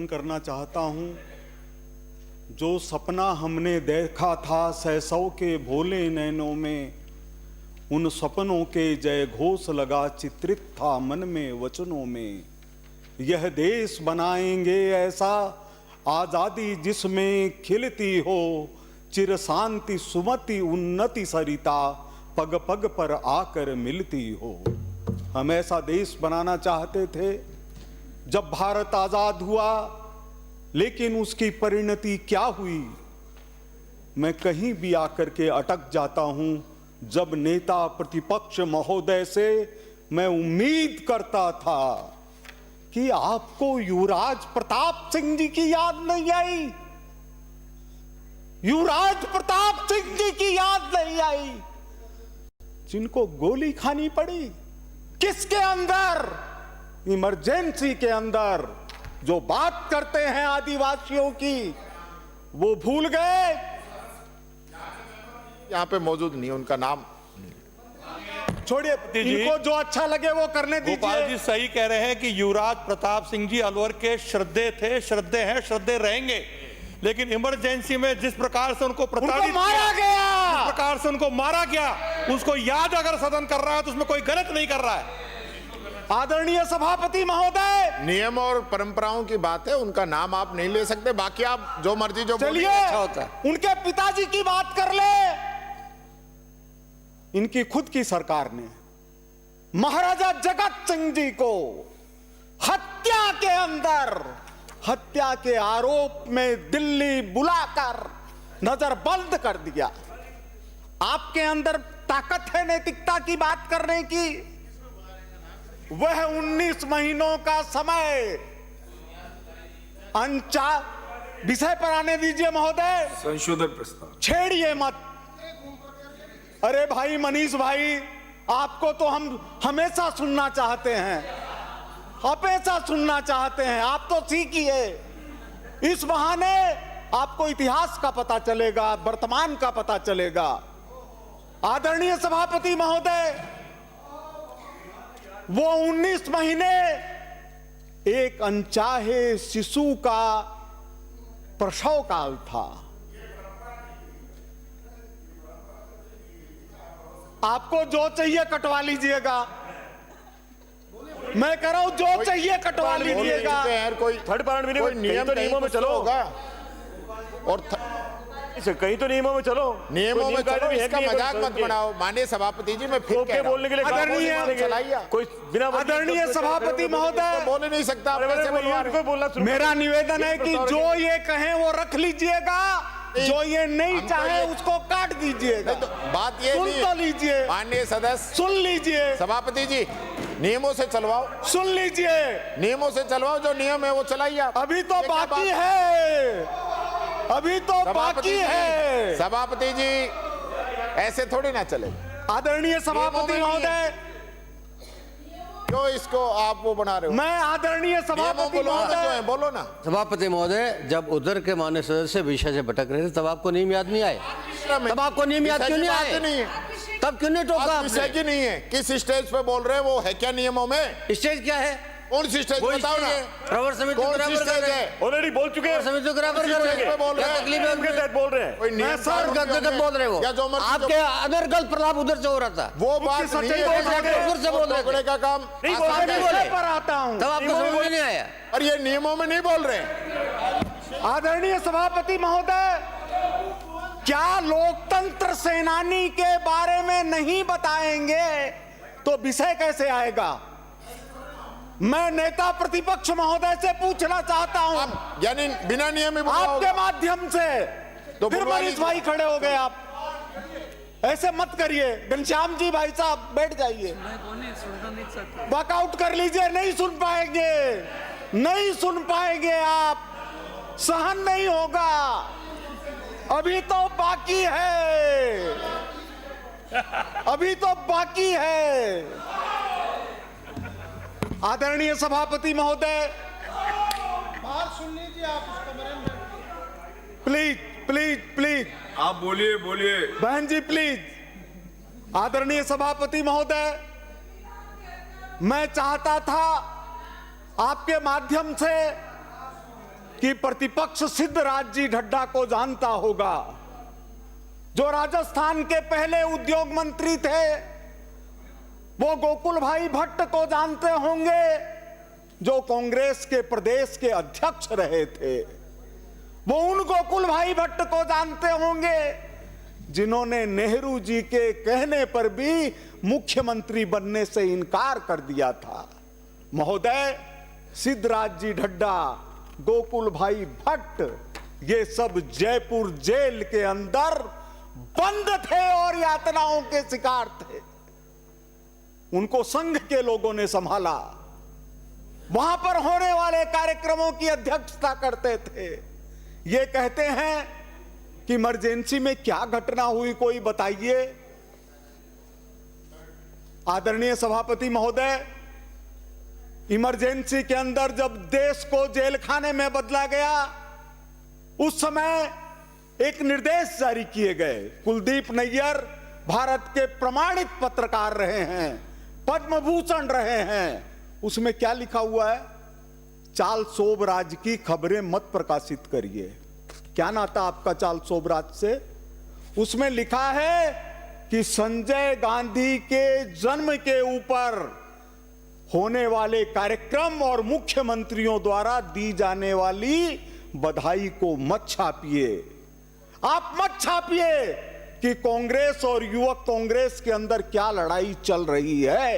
करना चाहता हूं। जो सपना हमने देखा था शैशव के भोले नैनों में, उन सपनों के जय घोष लगा चित्रित था मन में वचनों में। यह देश बनाएंगे ऐसा आजादी जिसमें खिलती हो चिर शांति सुमति उन्नति सरिता पग पग पर आकर मिलती हो। हम ऐसा देश बनाना चाहते थे जब भारत आजाद हुआ, लेकिन उसकी परिणति क्या हुई मैं कहीं भी आकर के अटक जाता हूं। जब नेता प्रतिपक्ष महोदय से मैं उम्मीद करता था कि आपको युवराज प्रताप सिंह जी की याद नहीं आई, युवराज प्रताप सिंह जी की याद नहीं आई, जिनको गोली खानी पड़ी। किसके अंदर? इमरजेंसी के अंदर। जो बात करते हैं आदिवासियों की वो भूल गए। यहाँ पे मौजूद नहीं, उनका नाम छोड़िए, इनको जो अच्छा लगे वो करने दीजिए। गोपाल जी सही कह रहे हैं कि युवराज प्रताप सिंह जी अलवर के श्रद्धेय थे, श्रद्धेय हैं, श्रद्धेय रहेंगे। लेकिन इमरजेंसी में जिस प्रकार से उनको प्रताड़ित मारा गया, जिस प्रकार से उनको मारा गया, उसको याद अगर सदन कर रहा है तो उसमें कोई गलत नहीं कर रहा है। आदरणीय सभापति महोदय, नियम और परंपराओं की बात है, उनका नाम आप नहीं ले सकते। बाकी आप जो मर्जी जो चलिए अच्छा होता है। उनके पिताजी की बात कर ले। इनकी खुद की सरकार ने महाराजा जगत सिंह जी को हत्या के अंदर, हत्या के आरोप में दिल्ली बुलाकर नजरबंद कर दिया। आपके अंदर ताकत है नैतिकता की बात करने की? वह 19 महीनों का समय विषय पर आने दीजिए महोदय। संशोधन प्रस्ताव छेड़िए मत। अरे भाई मनीष भाई, आपको तो हम हमेशा सुनना चाहते हैं, हमेशा सुनना चाहते हैं। आप तो सीखिए, इस बहाने आपको इतिहास का पता चलेगा, वर्तमान का पता चलेगा। आदरणीय सभापति महोदय, वो 19 महीने एक अनचाहे शिशु का प्रसव काल था। आपको जो चाहिए कटवा लीजिएगा, मैं कह रहा हूं जो चाहिए कटवा लीजिएगा। कोई थर्ड पार्ट कोई नियमों में चलो होगा और कहीं तो नियमों में चलो, नियमों में चलो। इसका मजाक मत बनाओ माननीय सभापति जी। मैं फिर कह बोलने के लिए कोई बिना आदरणीय सभापति महोदय बोल ही नहीं सकता। मेरा निवेदन है कि जो ये कहें वो रख लीजिएगा, जो ये नहीं चाहे उसको काट दीजिएगा। तो बात ये सुन तो लीजिए माननीय सदस्य, सुन लीजिए सभापति जी, नियमों से चलवाओ, सुन लीजिए, नियमों से चलवाओ। जो नियम है वो चलाइए आप। अभी तो बाकी है, अभी तो बाकी है। सभापति जी ऐसे थोड़ी ना चले। आदरणीय सभापति महोदय, क्यों इसको आप वो बना रहे हो? मैं आदरणीय सभापति महोदय, बोलो ना। सभापति महोदय, जब उधर के माननीय सदस्य विषय से भटक रहे थे तब आपको नियम याद नहीं आए? तब आपको नियम याद क्यों नहीं आए? तब क्यों नहीं टोका? विषय की नहीं है, किस स्टेज पे बोल रहे हैं? वो है क्या नियमों में? स्टेज क्या है? कौन सी स्टेज बताओ ना। प्रवर समिति कौन सी बराबर कर स्टेज रहे है? हैं। ऑलरेडी बोल चुके हैं, समिति बराबर कर रहे हैं। बोल रहे क्या हैं? तकलीफ है उनके साथ बोल रहे हैं। कोई नियम सर गलत बोल रहे हो। या जो मर्जी आपके अंदर गलत प्रलाप उधर से हो रहा था। वो बात नहीं है। उधर से बोल रहे थे। का काम नहीं आसान है। बोले पर आता हूं। तब आपको समझ में नहीं आया? और ये नियमों में नहीं बोल रहे। आदरणीय सभापति महोदय, क्या लोकतंत्र सेनानी के बारे में नहीं बताएंगे तो विषय कैसे आएगा? मैं नेता प्रतिपक्ष महोदय से पूछना चाहता हूं, यानी बिना नियम में आपके माध्यम से। तो फिर मनीष भाई खड़े हो गए, आप ऐसे मत करिए। घनश्याम जी भाई साहब बैठ जाइए, वॉकआउट कर लीजिए। नहीं सुन पाएंगे, नहीं सुन पाएंगे आप, सहन नहीं होगा। अभी तो बाकी है, अभी तो बाकी है। आदरणीय सभापति महोदय, बात सुन लीजिए आप, प्लीज प्लीज प्लीज। आप बोलिए बोलिए। बहन जी प्लीज। आदरणीय सभापति महोदय, मैं चाहता था आपके माध्यम से कि प्रतिपक्ष सिद्धराज जी ढड्डा को जानता होगा, जो राजस्थान के पहले उद्योग मंत्री थे। वो गोकुल भाई भट्ट को जानते होंगे, जो कांग्रेस के प्रदेश के अध्यक्ष रहे थे। वो उन गोकुल भाई भट्ट को जानते होंगे जिन्होंने नेहरू जी के कहने पर भी मुख्यमंत्री बनने से इनकार कर दिया था। महोदय, सिद्धराज जी ढड्डा, गोकुल भाई भट्ट, ये सब जयपुर जेल के अंदर बंद थे और यातनाओं के शिकार थे। उनको संघ के लोगों ने संभाला, वहां पर होने वाले कार्यक्रमों की अध्यक्षता करते थे। ये कहते हैं कि इमरजेंसी में क्या घटना हुई, कोई बताइए। आदरणीय सभापति महोदय, इमरजेंसी के अंदर जब देश को जेल खाने में बदला गया, उस समय एक निर्देश जारी किए गए। कुलदीप नैयर भारत के प्रमाणित पत्रकार रहे हैं, पद्म भूषण रहे हैं। उसमें क्या लिखा हुआ है? चार्ल्स सोबराज की खबरें मत प्रकाशित करिए। क्या नाता आपका चार्ल्स सोबराज से? उसमें लिखा है कि संजय गांधी के जन्म के ऊपर होने वाले कार्यक्रम और मुख्यमंत्रियों द्वारा दी जाने वाली बधाई को मत छापिए। आप मत छापिए कि कांग्रेस और युवक कांग्रेस के अंदर क्या लड़ाई चल रही है।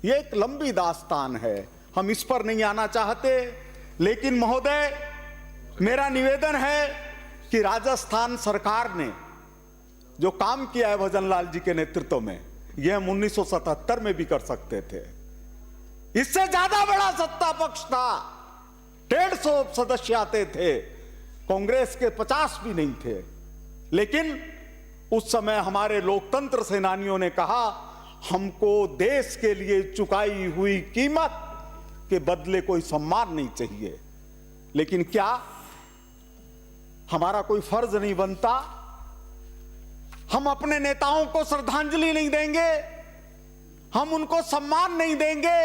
यह एक लंबी दास्तान है, हम इस पर नहीं आना चाहते। लेकिन महोदय, मेरा निवेदन है कि राजस्थान सरकार ने जो काम किया है भजनलाल जी के नेतृत्व में, यह हम 1977 में भी कर सकते थे। इससे ज्यादा बड़ा सत्ता पक्ष था, 150 सदस्य आते थे, कांग्रेस के 50 भी नहीं थे। लेकिन उस समय हमारे लोकतंत्र सेनानियों ने कहा, हमको देश के लिए चुकाई हुई कीमत के बदले कोई सम्मान नहीं चाहिए। लेकिन क्या हमारा कोई फर्ज नहीं बनता? हम अपने नेताओं को श्रद्धांजलि नहीं देंगे? हम उनको सम्मान नहीं देंगे?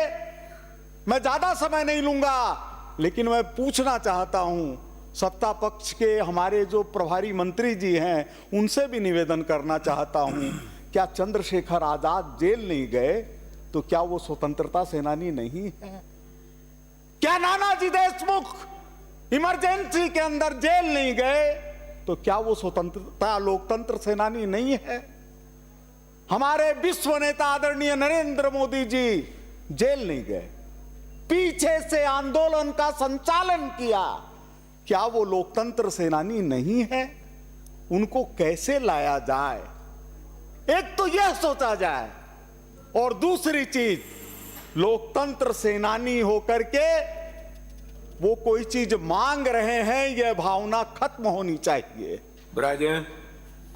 मैं ज्यादा समय नहीं लूंगा, लेकिन मैं पूछना चाहता हूं, सत्ता पक्ष के हमारे जो प्रभारी मंत्री जी हैं, उनसे भी निवेदन करना चाहता हूं, क्या चंद्रशेखर आजाद जेल नहीं गए तो क्या वो स्वतंत्रता सेनानी नहीं है? क्या नानाजी देशमुख इमरजेंसी के अंदर जेल नहीं गए तो क्या वो स्वतंत्रता लोकतंत्र सेनानी नहीं है? हमारे विश्व नेता आदरणीय नरेंद्र मोदी जी जेल नहीं गए, पीछे से आंदोलन का संचालन किया, क्या वो लोकतंत्र सेनानी नहीं है? उनको कैसे लाया जाए? एक तो यह सोचा जाए, और दूसरी चीज, लोकतंत्र सेनानी होकर के वो कोई चीज मांग रहे हैं, यह भावना खत्म होनी चाहिए।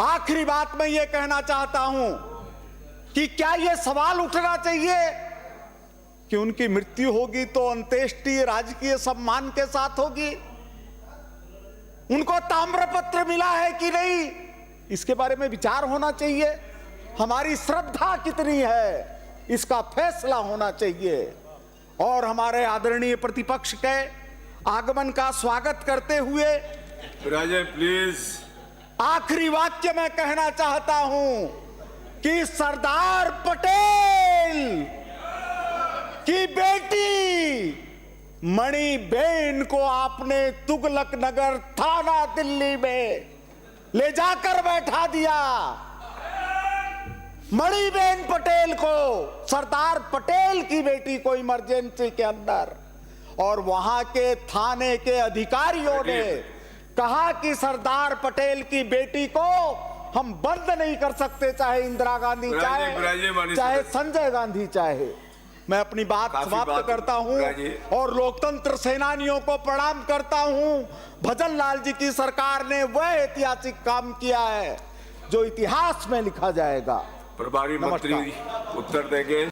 आखिरी बात मैं ये कहना चाहता हूं कि क्या यह सवाल उठना चाहिए कि उनकी मृत्यु होगी तो अंत्येष्टि राजकीय सम्मान के साथ होगी? उनको ताम्रपत्र मिला है कि नहीं, इसके बारे में विचार होना चाहिए। हमारी श्रद्धा कितनी है, इसका फैसला होना चाहिए। और हमारे आदरणीय प्रतिपक्ष के आगमन का स्वागत करते हुए प्लीज आखिरी वाक्य मैं कहना चाहता हूं कि सरदार पटेल की बेटी मणिबेन को आपने तुगलक नगर थाना दिल्ली में ले जाकर बैठा दिया। मणिबेन पटेल को, सरदार पटेल की बेटी को इमरजेंसी के अंदर, और वहां के थाने के अधिकारियों ने कहा कि सरदार पटेल की बेटी को हम बंद नहीं कर सकते, चाहे इंदिरा गांधी चाहे संजय गांधी चाहे। मैं अपनी बात समाप्त करता हूं और लोकतंत्र सेनानियों को प्रणाम करता हूं। भजनलाल जी की सरकार ने वह ऐतिहासिक काम किया है जो इतिहास में लिखा जाएगा। प्रभारी मंत्री उत्तर देंगे।